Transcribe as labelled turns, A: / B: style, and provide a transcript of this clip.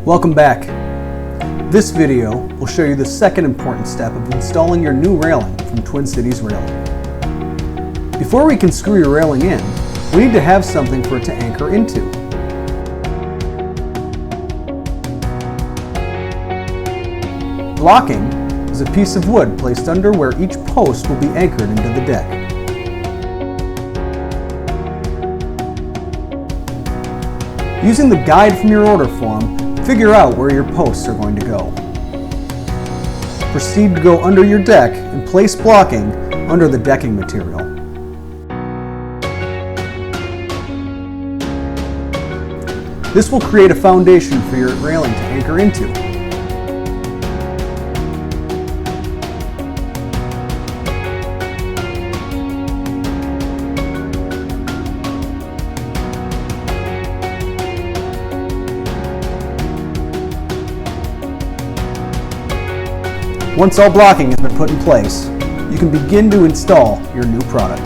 A: Welcome back. This video will show you the second important step of installing your new railing from Twin Cities Railing. Before we can screw your railing in, we need to have something for it to anchor into. Blocking is a piece of wood placed under where each post will be anchored into the deck. Using the guide from your order form, figure out where your posts are going to go. Proceed to go under your deck and place blocking under the decking material. This will create a foundation for your railing to anchor into. Once all blocking has been put in place, you can begin to install your new product.